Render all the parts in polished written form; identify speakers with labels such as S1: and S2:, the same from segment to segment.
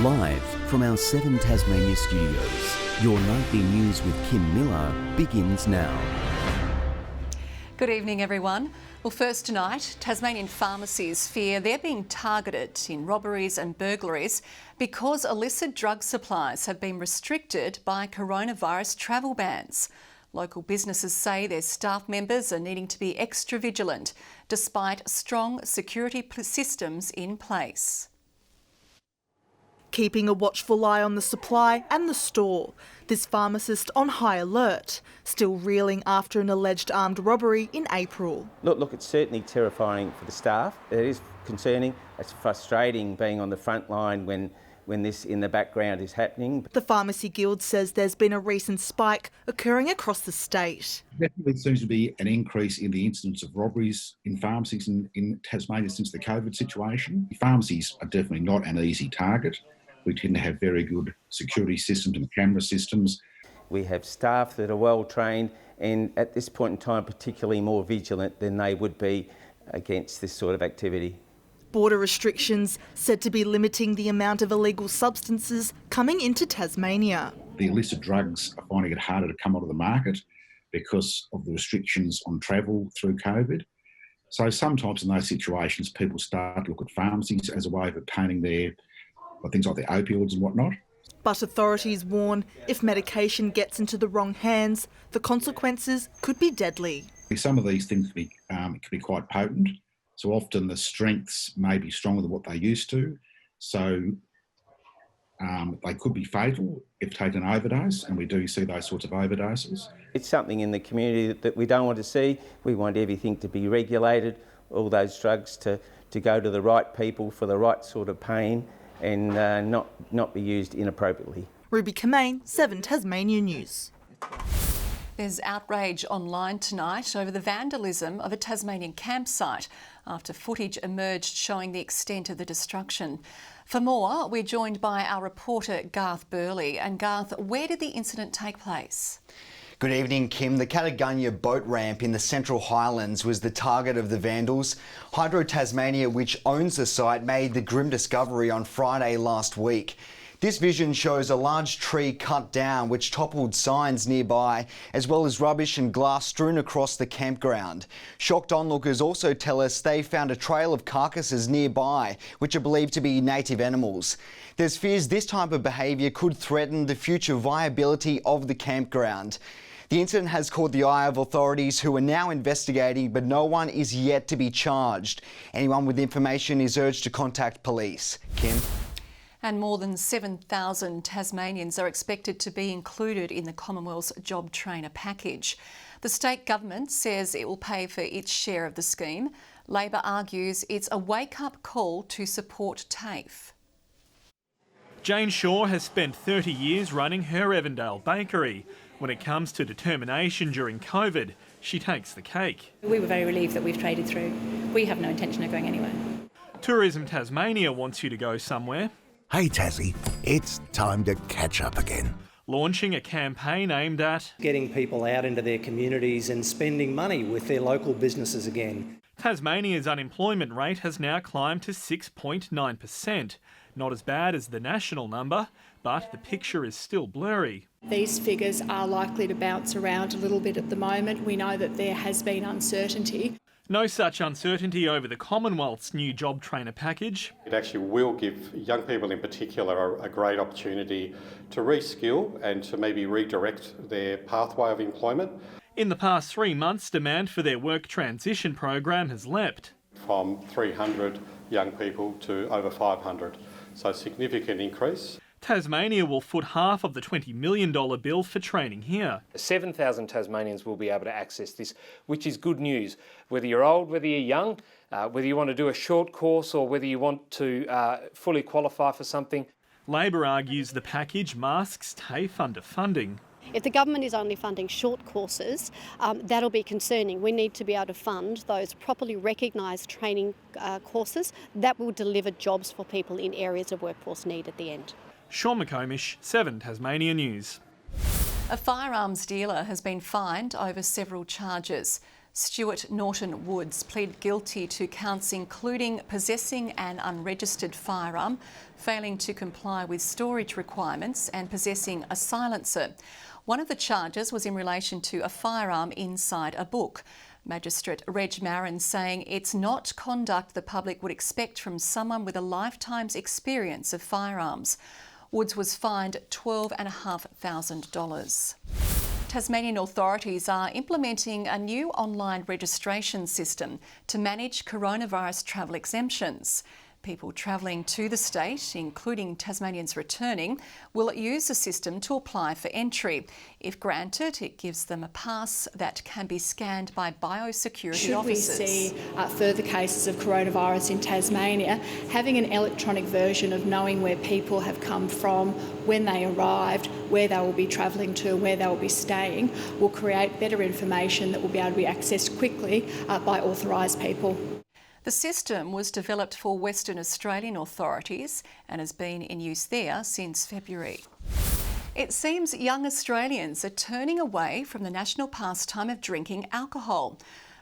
S1: Live from our 7 Tasmania studios, your nightly news with Kim Miller begins now.
S2: Good evening, everyone. Well, first tonight, Tasmanian pharmacies fear they're being targeted in robberies and burglaries because illicit drug supplies have been restricted by coronavirus travel bans. Local businesses say their staff members are needing to be extra vigilant, despite strong security systems in place.
S3: Keeping a watchful eye on the supply and the store. This pharmacist on high alert, still reeling after an alleged armed robbery in April.
S4: Look, it's certainly terrifying for the staff. It is concerning. It's frustrating being on the front line when this in the background is happening.
S3: The Pharmacy Guild says there's been a recent spike occurring across the state.
S5: Definitely seems to be an increase in the incidence of robberies in pharmacies in Tasmania since the COVID situation. Pharmacies are definitely not an easy target. We tend to have very good security systems and camera systems.
S4: We have staff that are well trained and at this point in time particularly more vigilant than they would be against this sort of activity.
S3: Border restrictions said to be limiting the amount of illegal substances coming into Tasmania.
S5: The illicit drugs are finding it harder to come onto the market because of the restrictions on travel through COVID. So sometimes in those situations people start to look at pharmacies as a way of obtaining their things like the opioids and whatnot.
S3: But authorities warn if medication gets into the wrong hands, the consequences could be deadly.
S5: Some of these things can be quite potent, so often the strengths may be stronger than what they used to, so they could be fatal if taken overdose, and we do see those sorts of overdoses.
S4: It's something in the community that we don't want to see. We want everything to be regulated, all those drugs to go to the right people for the right sort of pain, and not be used inappropriately.
S3: Ruby Kamane, 7 Tasmania News.
S2: There's outrage online tonight over the vandalism of a Tasmanian campsite after footage emerged showing the extent of the destruction. For more, we're joined by our reporter Garth Burley. And Garth, where did the incident take place?
S6: Good evening, Kim. The Catagunya boat ramp in the Central Highlands was the target of the vandals. Hydro Tasmania, which owns the site, made the grim discovery on Friday last week. This vision shows a large tree cut down which toppled signs nearby, as well as rubbish and glass strewn across the campground. Shocked onlookers also tell us they found a trail of carcasses nearby, which are believed to be native animals. There's fears this type of behaviour could threaten the future viability of the campground. The incident has caught the eye of authorities who are now investigating, but no one is yet to be charged. Anyone with information is urged to contact police. Kim?
S2: And more than 7,000 Tasmanians are expected to be included in the Commonwealth's Job Trainer package. The state government says it will pay for its share of the scheme. Labor argues it's a wake-up call to support TAFE.
S7: Jane Shaw has spent 30 years running her Evandale bakery. When it comes to determination during COVID, she takes the cake.
S8: We were very relieved that we've traded through. We have no intention of going anywhere.
S7: Tourism Tasmania wants you to go somewhere.
S9: Hey Tassie, it's time to catch up again.
S7: Launching a campaign aimed at
S10: getting people out into their communities and spending money with their local businesses again.
S7: Tasmania's unemployment rate has now climbed to 6.9%. Not as bad as the national number, but the picture is still blurry.
S11: These figures are likely to bounce around a little bit at the moment. We know that there has been uncertainty.
S7: No such uncertainty over the Commonwealth's new job trainer package.
S12: It actually will give young people in particular a great opportunity to reskill and to maybe redirect their pathway of employment.
S7: In the past 3 months, demand for their work transition program has leapt.
S12: From 300 young people to over 500, so a significant increase.
S7: Tasmania will foot half of the $20 million bill for training here.
S13: 7,000 Tasmanians will be able to access this, which is good news. Whether you're old, whether you're young, whether you want to do a short course or whether you want to fully qualify for something.
S7: Labor argues the package masks TAFE underfunding.
S14: If the government is only funding short courses, that'll be concerning. We need to be able to fund those properly recognised training courses that will deliver jobs for people in areas of workforce need at the end.
S7: Sean McComish, 7 Tasmania News.
S2: A firearms dealer has been fined over several charges. Stuart Norton Woods pled guilty to counts including possessing an unregistered firearm, failing to comply with storage requirements and possessing a silencer. One of the charges was in relation to a firearm inside a book. Magistrate Reg Marin saying it's not conduct the public would expect from someone with a lifetime's experience of firearms. Woods was fined $12,500. Tasmanian authorities are implementing a new online registration system to manage coronavirus travel exemptions. People travelling to the state, including Tasmanians returning, will use the system to apply for entry. If granted, it gives them a pass that can be scanned by biosecurity officers.
S11: Should we see further cases of coronavirus in Tasmania, having an electronic version of knowing where people have come from, when they arrived, where they will be travelling to, where they will be staying, will create better information that will be able to be accessed quickly by authorised people.
S2: The system was developed for Western Australian authorities and has been in use there since February. It seems young Australians are turning away from the national pastime of drinking alcohol.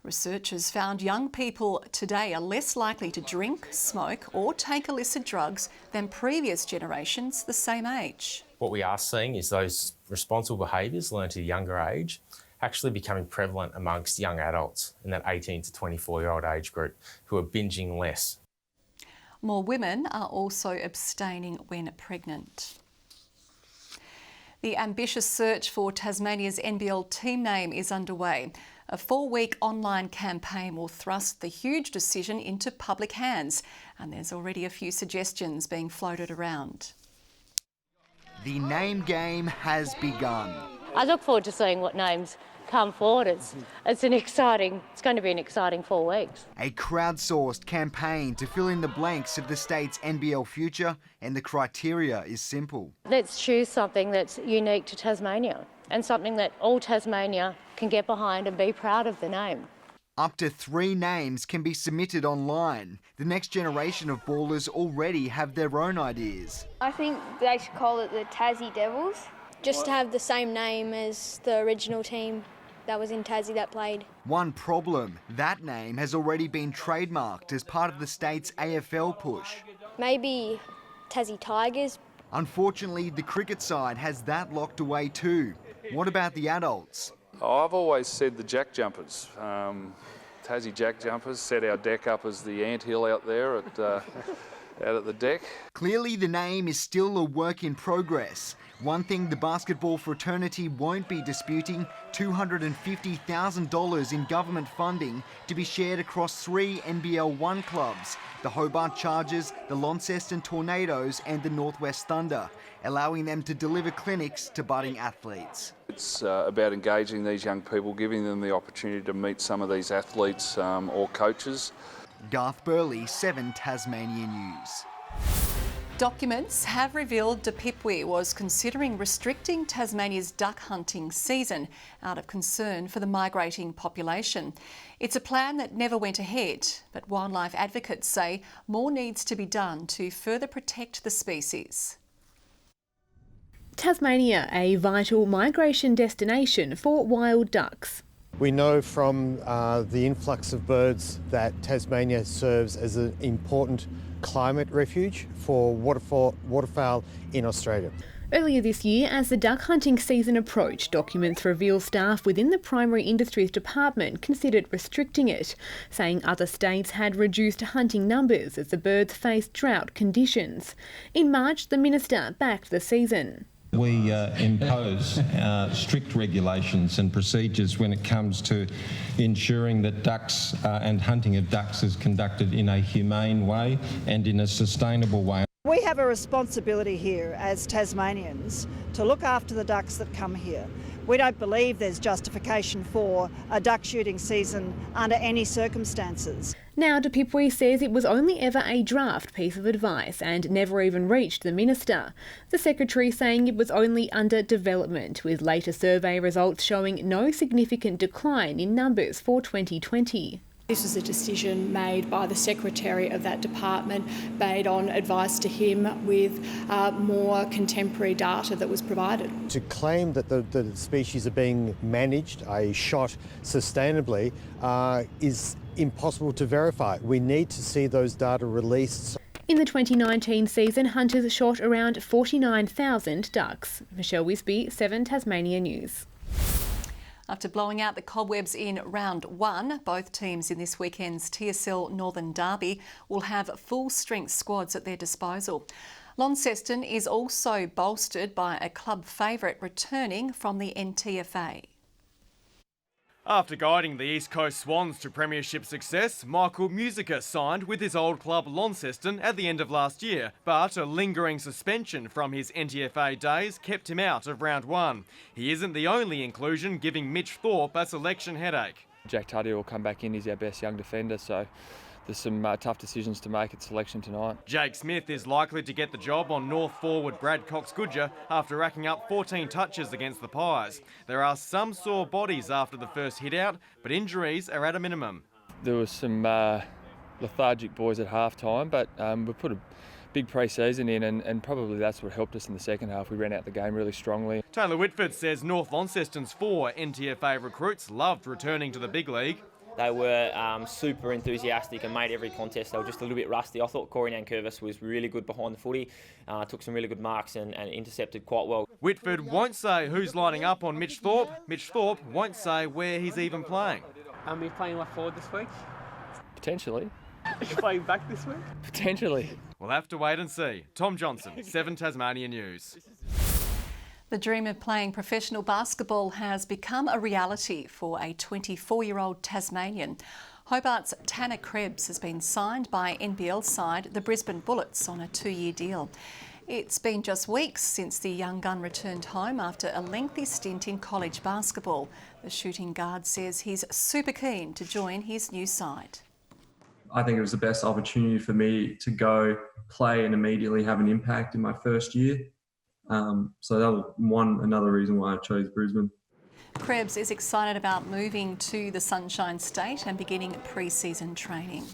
S2: Researchers found young people today are less likely to drink, smoke or take illicit drugs than previous generations the same age.
S15: What we are seeing is those responsible behaviours learned at a younger age actually becoming prevalent amongst young adults in that 18 to 24-year-old age group who are binging less.
S2: More women are also abstaining when pregnant. The ambitious search for Tasmania's NBL team name is underway. A 4-week online campaign will thrust the huge decision into public hands, and there's already a few suggestions being floated around.
S6: The name game has begun.
S16: I look forward to seeing what names come forward. It's going to be an exciting 4 weeks.
S6: A crowdsourced campaign to fill in the blanks of the state's NBL future, and the criteria is simple.
S16: Let's choose something that's unique to Tasmania and something that all Tasmania can get behind and be proud of the name.
S6: Up to 3 names can be submitted online. The next generation of ballers already have their own ideas.
S17: I think they should call it the Tassie Devils. Just to have the same name as the original team that was in Tassie that played.
S6: One problem, that name has already been trademarked as part of the state's AFL push.
S17: Maybe Tassie Tigers.
S6: Unfortunately, the cricket side has that locked away too. What about the adults?
S18: Oh, I've always said the Jack Jumpers. Tassie Jack Jumpers set our deck up as the anthill out there out at the deck.
S6: Clearly the name is still a work in progress. One thing the basketball fraternity won't be disputing, $250,000 in government funding to be shared across 3 NBL 1 clubs, the Hobart Chargers, the Launceston Tornadoes and the Northwest Thunder, allowing them to deliver clinics to budding athletes.
S18: It's about engaging these young people, giving them the opportunity to meet some of these athletes or coaches.
S6: Garth Burley, 7 Tasmanian News.
S2: Documents have revealed De Pipwe was considering restricting Tasmania's duck hunting season out of concern for the migrating population. It's a plan that never went ahead, but wildlife advocates say more needs to be done to further protect the species.
S19: Tasmania, a vital migration destination for wild ducks.
S20: We know from the influx of birds that Tasmania serves as an important climate refuge for waterfowl in Australia.
S19: Earlier this year, as the duck hunting season approached, documents reveal staff within the Primary Industries Department considered restricting it, saying other states had reduced hunting numbers as the birds faced drought conditions. In March, the minister backed the season.
S21: We impose strict regulations and procedures when it comes to ensuring that ducks and hunting of ducks is conducted in a humane way and in a sustainable way.
S22: We have a responsibility here as Tasmanians to look after the ducks that come here. We don't believe there's justification for a duck shooting season under any circumstances.
S19: Now, De Pipwe says it was only ever a draft piece of advice and never even reached the minister. The secretary saying it was only under development, with later survey results showing no significant decline in numbers for 2020.
S11: This was a decision made by the Secretary of that department, made on advice to him with more contemporary data that was provided.
S20: To claim that the species are being managed, shot sustainably, is impossible to verify. We need to see those data released.
S19: In the 2019 season, hunters shot around 49,000 ducks. Michelle Wisby, 7 Tasmania News.
S2: After blowing out the cobwebs in round 1, both teams in this weekend's TSL Northern Derby will have full-strength squads at their disposal. Launceston is also bolstered by a club favourite returning from the NTFA.
S1: After guiding the East Coast Swans to premiership success, Michael Musica signed with his old club Launceston at the end of last year, but a lingering suspension from his NTFA days kept him out of round 1. He isn't the only inclusion giving Mitch Thorpe a selection headache.
S5: Jack Tuddy will come back in, he's our best young defender, so there's some tough decisions to make at selection tonight.
S1: Jake Smith is likely to get the job on North forward Brad Cox-Goodger after racking up 14 touches against the Pies. There are some sore bodies after the first hit out, but injuries are at a minimum.
S5: There was some lethargic boys at half-time, but we put a big pre-season in and probably that's what helped us in the second half. We ran out the game really strongly.
S1: Taylor Whitford says North Launceston's 4 NTFA recruits loved returning to the big league.
S23: They were super enthusiastic and made every contest. They were just a little bit rusty. I thought Corey Nankervis was really good behind the footy, took some really good marks and intercepted quite well.
S1: Whitford won't say who's lining up on Mitch Thorpe. Mitch Thorpe won't say where he's even playing.
S24: Are you playing left forward this week?
S5: Potentially.
S24: Are you playing back this week?
S5: Potentially.
S1: We'll have to wait and see. Tom Johnson, 7 Tasmania News.
S2: The dream of playing professional basketball has become a reality for a 24-year-old Tasmanian. Hobart's Tanner Krebs has been signed by NBL side the Brisbane Bullets on a 2-year deal. It's been just weeks since the young gun returned home after a lengthy stint in college basketball. The shooting guard says he's super keen to join his new side.
S25: I think it was the best opportunity for me to go play and immediately have an impact in my first year. So that was another reason why I chose Brisbane.
S2: Krebs is excited about moving to the Sunshine State and beginning pre-season training.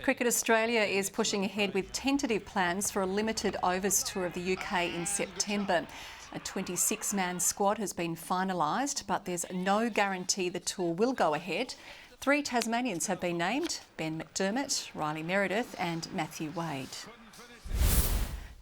S2: Cricket Australia is pushing ahead with tentative plans for a limited overs tour of the UK in September. A 26-man squad has been finalised, but there's no guarantee the tour will go ahead. 3 Tasmanians have been named: Ben McDermott, Riley Meredith and Matthew Wade.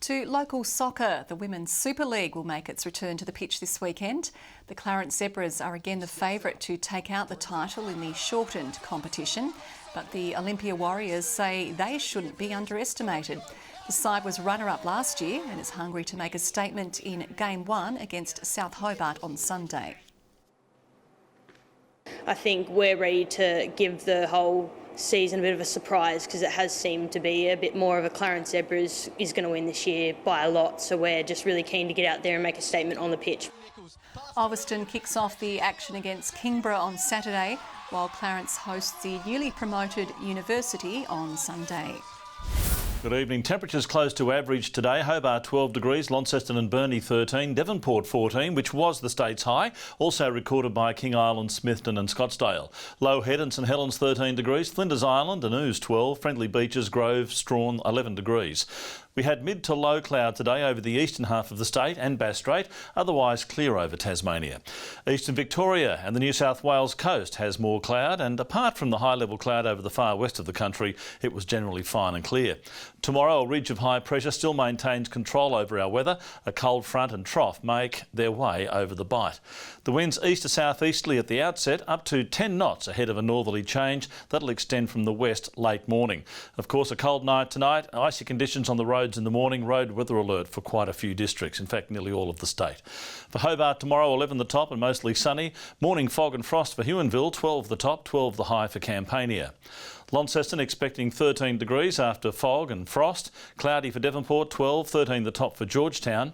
S2: To local soccer, the Women's Super League will make its return to the pitch this weekend. The Clarence Zebras are again the favourite to take out the title in the shortened competition, but the Olympia Warriors say they shouldn't be underestimated. The side was runner-up last year and is hungry to make a statement in Game 1 against South Hobart on Sunday.
S26: I think we're ready to give the whole season a bit of a surprise because it has seemed to be a bit more of a Clarence Zebras is going to win this year by a lot, so we're just really keen to get out there and make a statement on the pitch.
S2: Ulverston kicks off the action against Kingborough on Saturday, while Clarence hosts the newly promoted University on Sunday.
S27: Good evening. Temperatures close to average today. Hobart 12 degrees, Launceston and Burnie 13, Devonport 14, which was the state's high, also recorded by King Island, Smithton and Scottsdale. Low Head and St Helens 13 degrees, Flinders Island and Ouse 12, Friendly Beaches, Grove, Strawn 11 degrees. We had mid to low cloud today over the eastern half of the state and Bass Strait, otherwise clear over Tasmania. Eastern Victoria and the New South Wales coast has more cloud, and apart from the high-level cloud over the far west of the country, it was generally fine and clear. Tomorrow, a ridge of high pressure still maintains control over our weather. A cold front and trough make their way over the Bight. The winds east to southeasterly at the outset, up to 10 knots ahead of a northerly change that'll extend from the west late morning. Of course, a cold night tonight, icy conditions on the roads in the morning, road weather alert for quite a few districts, in fact nearly all of the state. For Hobart tomorrow, 11 the top and mostly sunny. Morning fog and frost for Huonville, 12 the top, 12 the high for Campania. Launceston expecting 13 degrees after fog and frost. Cloudy for Devonport, 12, 13 the top for Georgetown.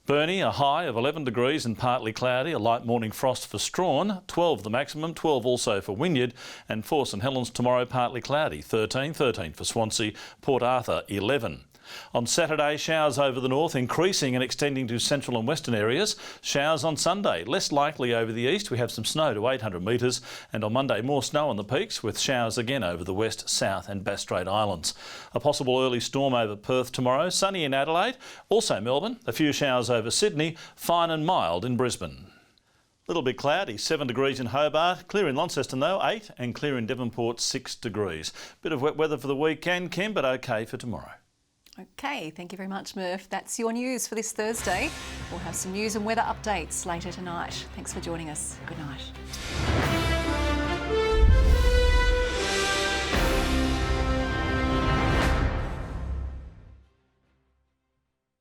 S27: Burnie, a high of 11 degrees and partly cloudy, a light morning frost for Strawn, 12 the maximum, 12 also for Wynyard, and for St Helens tomorrow partly cloudy, 13 for Swansea, Port Arthur 11. On Saturday, showers over the north, increasing and extending to central and western areas. Showers on Sunday, less likely over the east. We have some snow to 800 metres. And on Monday, more snow on the peaks, with showers again over the west, south and Bass Strait Islands. A possible early storm over Perth tomorrow. Sunny in Adelaide, also Melbourne. A few showers over Sydney, fine and mild in Brisbane. Little bit cloudy, 7 degrees in Hobart. Clear in Launceston though, 8, and clear in Devonport, 6 degrees. Bit of wet weather for the weekend, Kim, but okay for tomorrow.
S2: Okay, thank you very much, Murph. That's your news for this Thursday. We'll have some news and weather updates later tonight. Thanks for joining us. Good night.